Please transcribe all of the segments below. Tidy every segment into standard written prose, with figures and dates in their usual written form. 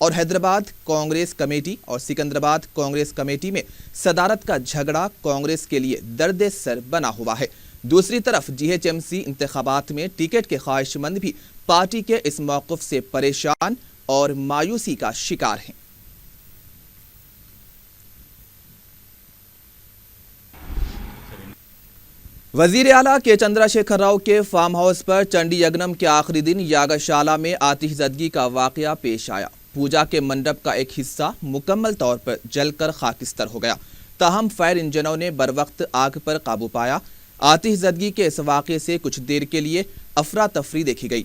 اور حیدرآباد کانگریس کمیٹی اور سکندرآباد کانگریس کمیٹی میں صدارت کا جھگڑا کانگریس کے لیے درد سر بنا ہوا ہے۔ دوسری طرف GHMC انتخابات میں ٹکٹ کے خواہش مند بھی پارٹی کے اس موقف سے پریشان اور مایوسی کا شکار ہیں۔ وزیر اعلیٰ کے چندرا شیکھر راؤ کے فارم ہاؤس پر چنڈی یگنم کے آخری دن یاگشالہ میں آتش زدگی کا واقعہ پیش آیا۔ پوجا کے منڈپ کا ایک حصہ مکمل طور پر جل کر خاکستر ہو گیا، تاہم فائر انجنوں نے بروقت آگ پر قابو پایا۔ آتش زدگی کے اس واقعے سے کچھ دیر کے لیے افراتفری دیکھی گئی،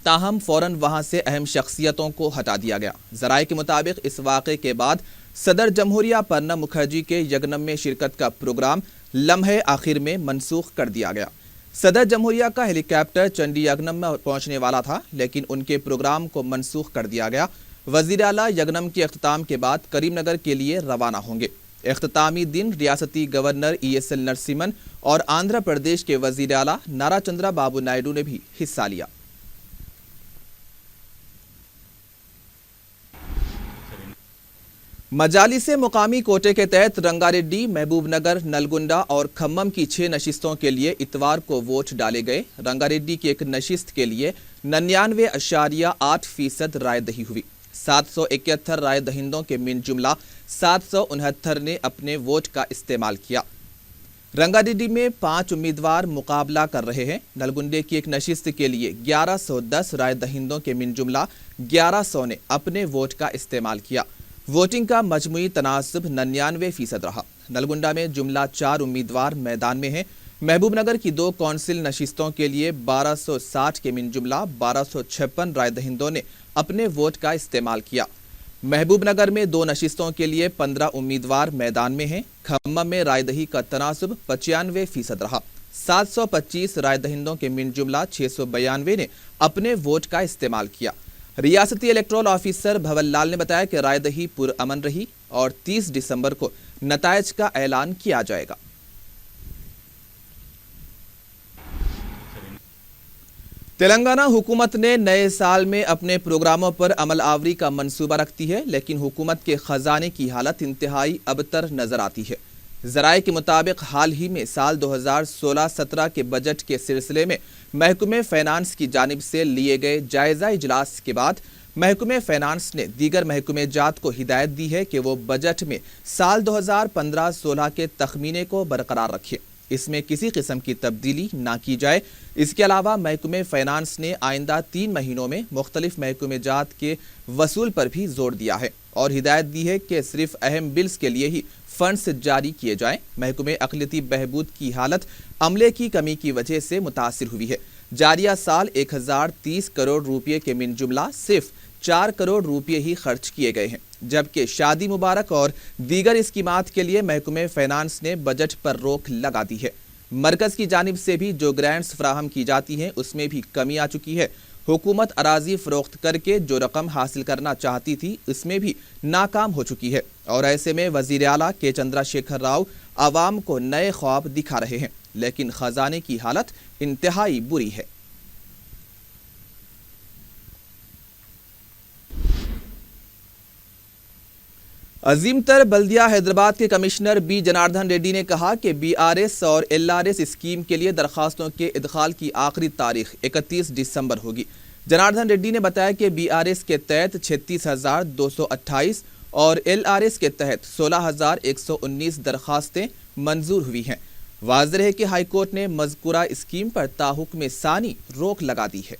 تاہم فوراً وہاں سے اہم شخصیتوں کو ہٹا دیا گیا۔ ذرائع کے مطابق اس واقعے کے بعد صدر جمہوریہ پرنب مکھرجی کے یگنم میں شرکت کا پروگرام لمحے آخر میں منسوخ کر دیا گیا۔ صدر جمہوریہ کا ہیلی کاپٹر چنڈی یگنم میں پہنچنے والا تھا، لیکن ان کے پروگرام کو منسوخ کر دیا گیا۔ وزیر اعلیٰ یگنم کے اختتام کے بعد کریم نگر کے لیے روانہ ہوں گے۔ اختتامی دن ریاستی گورنر ESL نرسمن اور آندھرا پردیش کے وزیر اعلیٰ نارا چندرا بابو نائیڈو نے بھی حصہ لیا۔ مجالس مقامی کوٹے کے تحت رنگا ریڈی، محبوب نگر، نلگنڈا اور کھمم کی 6 نشستوں کے لیے اتوار کو ووٹ ڈالے گئے۔ رنگا ریڈی کی ایک نشست کے لیے 99.8% رائے دہی ہوئی۔ 771 رائے دہندوں کے من جملہ 769 نے اپنے ووٹ کا استعمال کیا۔ رنگا ریڈی میں 5 امیدوار مقابلہ کر رہے ہیں۔ نلگنڈے کی ایک نشست کے لیے 1110 رائے دہندوں کے من جملہ 1100 نے اپنے ووٹ کا استعمال کیا۔ ووٹنگ کا مجموعی تناسب 99% رہا۔ نلگنڈا میں جملہ 4 امیدوار میدان میں ہیں۔ محبوب نگر کی 2 کونسل نشستوں کے لیے 1260 کے من جملہ 1256 رائے دہندوں نے اپنے ووٹ کا استعمال کیا۔ محبوب نگر میں 2 نشستوں کے لیے 15 امیدوار میدان میں ہیں۔ کھمم میں رائے دہی کا تناسب 95% رہا۔ 725 رائے دہندوں کے من جملہ 692 نے اپنے ووٹ کا استعمال کیا۔ ریاستی الیکٹورل آفیسر بھول لال نے بتایا کہ رائے دہی پرامن رہی اور 30 دسمبر کو نتائج کا اعلان کیا جائے گا۔ تلنگانہ حکومت نے نئے سال میں اپنے پروگراموں پر عمل آوری کا منصوبہ رکھتی ہے، لیکن حکومت کے خزانے کی حالت انتہائی ابتر نظر آتی ہے۔ ذرائع کے مطابق حال ہی میں سال 2016-17 کے بجٹ کے سلسلے میں محکمہ فینانس کی جانب سے لیے گئے جائزہ اجلاس کے بعد محکمہ فینانس نے دیگر محکمہ جات کو ہدایت دی ہے کہ وہ بجٹ میں سال 2015-16 کے تخمینے کو برقرار رکھیں، اس میں کسی قسم کی تبدیلی نہ کی جائے۔ اس کے علاوہ محکمہ فینانس نے آئندہ 3 مہینوں میں مختلف محکمہ جات کے وصول پر بھی زور دیا ہے اور ہدایت دی ہے کہ صرف اہم بلز کے لیے ہی فنڈز جاری کیے جائیں۔ محکمہ اقلیتی بہبود کی حالت عملے کی کمی کی وجہ سے متاثر ہوئی ہے۔ جاریہ سال 1030 کروڑ روپے کے من جملہ صرف 4 کروڑ روپے ہی خرچ کیے گئے ہیں، جبکہ شادی مبارک اور دیگر اسکیمات کے لیے محکمہ فینانس نے بجٹ پر روک لگا دی ہے۔ مرکز کی جانب سے بھی جو گرانٹس فراہم کی جاتی ہیں اس میں بھی کمی آ چکی ہے۔ حکومت اراضی فروخت کر کے جو رقم حاصل کرنا چاہتی تھی اس میں بھی ناکام ہو چکی ہے، اور ایسے میں وزیر اعلیٰ کے چندرا شیکھر راؤ عوام کو نئے خواب دکھا رہے ہیں، لیکن خزانے کی حالت انتہائی بری ہے۔ عظیم تر بلدیہ حیدرآباد کے کمشنر بی جناردھن ریڈی نے کہا کہ BRS اور LRS اسکیم کے لیے درخواستوں کے ادخال کی آخری تاریخ 31 دسمبر ہوگی۔ جناردھن ریڈی نے بتایا کہ BRS کے تحت 36,228 اور LRS کے تحت 16,119 درخواستیں منظور ہوئی ہیں۔ واضح ہے کہ ہائی کورٹ نے مذکورہ اسکیم پر تاحکم ثانی روک لگا دی ہے۔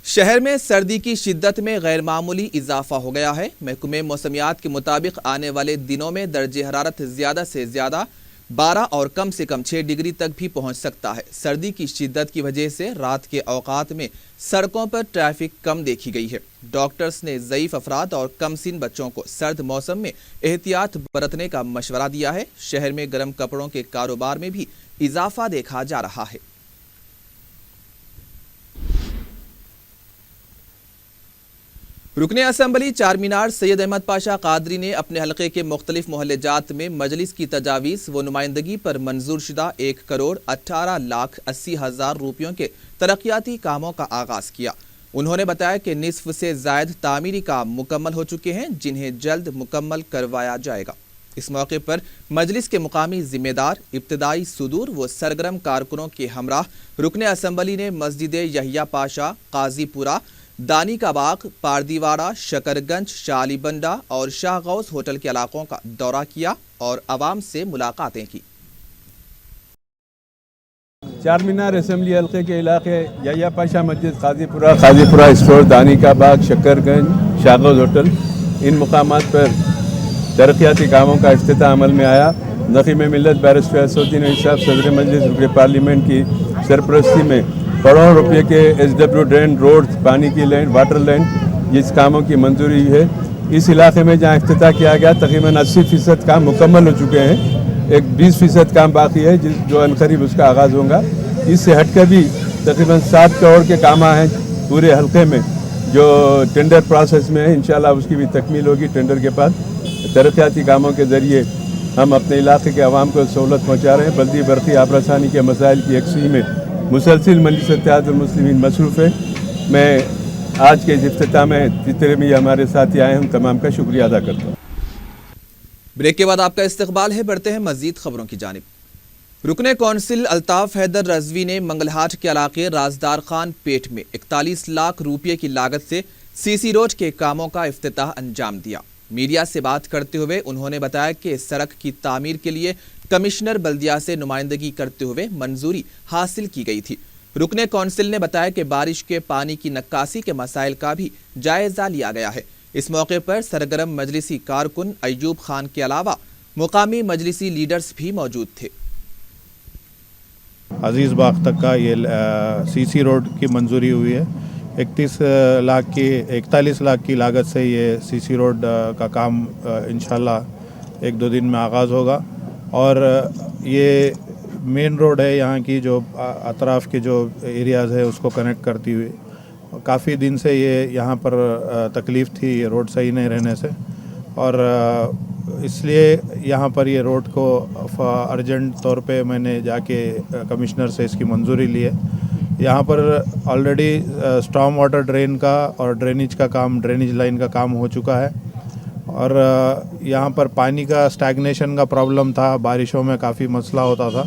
شہر میں سردی کی شدت میں غیر معمولی اضافہ ہو گیا ہے۔ محکمہ موسمیات کے مطابق آنے والے دنوں میں درجہ حرارت زیادہ سے زیادہ 12 اور کم سے کم 6 ڈگری تک بھی پہنچ سکتا ہے۔ سردی کی شدت کی وجہ سے رات کے اوقات میں سڑکوں پر ٹریفک کم دیکھی گئی ہے۔ ڈاکٹرز نے ضعیف افراد اور کم سن بچوں کو سرد موسم میں احتیاط برتنے کا مشورہ دیا ہے۔ شہر میں گرم کپڑوں کے کاروبار میں بھی اضافہ دیکھا جا رہا ہے۔ رکن اسمبلی چار مینار سید احمد پاشا قادری نے اپنے حلقے کے مختلف محلے جات میں مجلس کی تجاویز و نمائندگی پر منظور شدہ 1,18,80,000 روپیوں کے ترقیاتی کاموں کا آغاز کیا۔ انہوں نے بتایا کہ نصف سے زائد تعمیری کام مکمل ہو چکے ہیں جنہیں جلد مکمل کروایا جائے گا۔ اس موقع پر مجلس کے مقامی ذمہ دار، ابتدائی صدور و سرگرم کارکنوں کے ہمراہ رکن اسمبلی نے مسجد یحییٰ پاشا، قاضی پورہ، دانی کا باغ، پاردیواڑہ، شکرگنج، شالی بنڈا اور شاہ غوث ہوٹل کے علاقوں کا دورہ کیا اور عوام سے ملاقاتیں کی۔ چار مینار اسمبلی حلقے کے علاقے یحییٰ پاشا مسجد، قاضی پورہ اسٹور، دانی کا باغ، شکرگنج، شاہ غوث ہوٹل، ان مقامات پر ترقیاتی کاموں کا افتتاح عمل میں آیا۔ نخیم ملت بیرسٹر اسد الدین اویسی صاحب صدر مجلس رکن پارلیمنٹ کی سرپرستی میں کروڑوں روپے کے SW ڈرین، روڈ، پانی کی لائن، واٹر لائن، اس کاموں کی منظوری ہے۔ اس علاقے میں جہاں افتتاح کیا گیا تقریباً 80% کام مکمل ہو چکے ہیں، ایک 20% کام باقی ہے جو عنقریب اس کا آغاز ہوگا۔ اس سے ہٹ کر بھی تقریباً 7 کروڑ کے کام ہیں پورے حلقے میں جو ٹینڈر پروسیس میں ہے، انشاءاللہ اس کی بھی تکمیل ہوگی ٹینڈر کے بعد۔ ترقیاتی کاموں کے ذریعے ہم اپنے علاقے کے عوام کو سہولت پہنچا رہے ہیں۔ بلدی برقی آب رسانی کے مسائل کی یکسوئی میں مسلسل مجلس اتحاد المسلمین مصروف ہے۔ میں آج کے اس افتتاح میں جتنے بھی ہمارے ساتھی آئے ہیں ہم تمام کا شکریہ ادا کرتا ہوں۔ بریک کے بعد آپ کا استقبال ہے، بڑھتے ہیں مزید خبروں کی جانب۔ رکن کونسل الطاف حیدر رضوی نے منگل ہاٹ کے علاقے رازدار خان پیٹ میں 41 لاکھ روپے کی لاگت سے CC روڈ کے کاموں کا افتتاح انجام دیا۔ میڈیا سے بات کرتے ہوئے انہوں نے بتایا کہ سڑک کی تعمیر کے لیے کمشنر بلدیہ سے نمائندگی کرتے ہوئے منظوری حاصل کی گئی تھی۔ رکن کونسل نے بتایا کہ بارش کے پانی کی نکاسی کے مسائل کا بھی جائزہ لیا گیا ہے۔ اس موقع پر سرگرم مجلسی کارکن ایوب خان کے علاوہ مقامی مجلسی لیڈرز بھی موجود تھے۔ عزیز باغ تک کا یہ CC روڈ کی منظوری ہوئی ہے۔ 41 لاکھ کی لاگت سے یہ CC روڈ کا کام انشاءاللہ 1-2 دن میں آغاز ہوگا، اور یہ مین روڈ ہے یہاں کی جو اطراف کے جو ایریاز ہے اس کو کنیکٹ کرتی ہوئی۔ کافی دن سے یہ یہاں پر تکلیف تھی یہ روڈ صحیح نہیں رہنے سے، اور اس لیے یہاں پر یہ روڈ کو ارجنٹ طور پہ میں نے جا کے کمشنر سے اس کی منظوری لی ہے۔ یہاں پر آلریڈی اسٹارم واٹر ڈرین کا اور ڈرینیج لائن کا کام ہو چکا ہے، اور یہاں پر پانی کا اسٹیگنیشن کا پرابلم تھا، بارشوں میں کافی مسئلہ ہوتا تھا،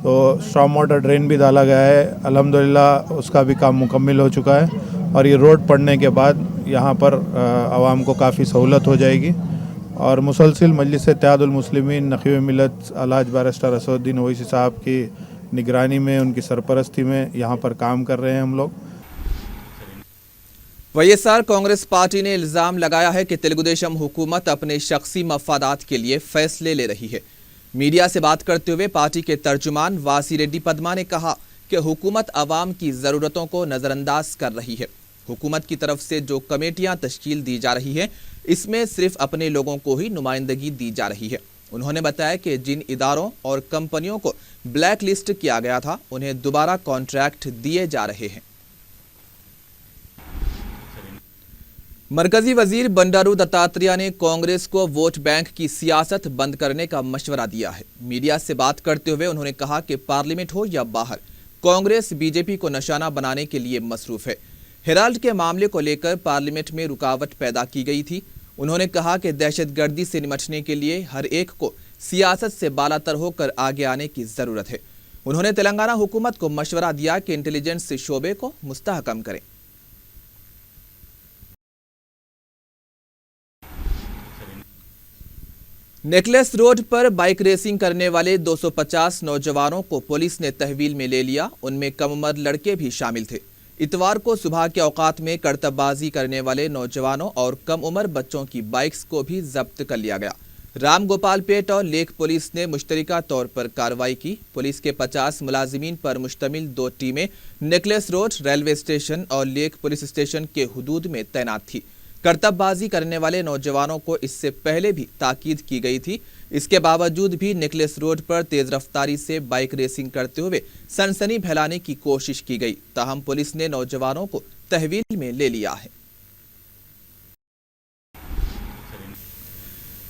تو اسٹارم واٹر ڈرین بھی ڈالا گیا ہے۔ الحمدللہ اس کا بھی کام مکمل ہو چکا ہے، اور یہ روڈ پڑنے کے بعد یہاں پر عوام کو کافی سہولت ہو جائے گی۔ اور مسلسل مجلس اتحاد المسلمین نخیم ملت الحاج بیرسٹر اسد الدین اویسی صاحب کی نگرانی میں، ان کی سرپرستی میں یہاں پر کام کر رہے ہیں ہم لوگ۔ وائیسآر کانگریس پارٹی نے الزام لگایا ہے کہ تلگو دیشم حکومت اپنے شخصی مفادات کے لیے فیصلے لے رہی ہے۔ میڈیا سے بات کرتے ہوئے پارٹی کے ترجمان واسی ریڈی پدما نے کہا کہ حکومت عوام کی ضرورتوں کو نظر انداز کر رہی ہے۔ حکومت کی طرف سے جو کمیٹیاں تشکیل دی جا رہی ہیں اس میں صرف اپنے لوگوں کو ہی نمائندگی دی جا رہی ہے۔ انہوں نے بتایا کہ جن اداروں اور کمپنیوں کو بلیک لسٹ کیا گیا تھا انہیں دوبارہ کانٹریکٹ دیے جا رہے ہیں۔ مرکزی وزیر بنڈارو دتاتریہ نے کانگریس کو ووٹ بینک کی سیاست بند کرنے کا مشورہ دیا ہے۔ میڈیا سے بات کرتے ہوئے انہوں نے کہا کہ پارلیمنٹ ہو یا باہر، کانگریس BJP کو نشانہ بنانے کے لیے مصروف ہے۔ ہیرالڈ کے معاملے کو لے کر پارلیمنٹ میں رکاوٹ پیدا کی گئی تھی۔ انہوں نے کہا کہ دہشت گردی سے نمٹنے کے لیے ہر ایک کو سیاست سے بالاتر ہو کر آگے آنے کی ضرورت ہے۔ انہوں نے تلنگانہ حکومت کو مشورہ دیا کہ انٹیلیجنس شعبے کو مستحکم کریں۔ نیکلس روڈ پر بائک ریسنگ کرنے والے 250 نوجوانوں کو پولیس نے تحویل میں لے لیا، ان میں کم عمر لڑکے بھی شامل تھے۔ اتوار کو صبح کے اوقات میں کرتب بازی کرنے والے نوجوانوں اور کم عمر بچوں کی بائکس کو بھی ضبط کر لیا گیا۔ رام گوپال پیٹ اور لیک پولیس نے مشترکہ طور پر کارروائی کی۔ پولیس کے 50 ملازمین پر مشتمل 2 ٹیمیں نیکلس روڈ ریلوے اسٹیشن اور لیک پولیس اسٹیشن کے حدود میں تعینات تھی۔ کرتب بازی کرنے والے نوجوانوں کو اس سے پہلے بھی تاکید کی گئی تھی، اس کے باوجود بھی نیکلس روڈ پر تیز رفتاری سے بائک ریسنگ کرتے ہوئے سنسنی پھیلانے کی کوشش کی گئی، تاہم پولیس نے نوجوانوں کو تحویل میں لے لیا ہے۔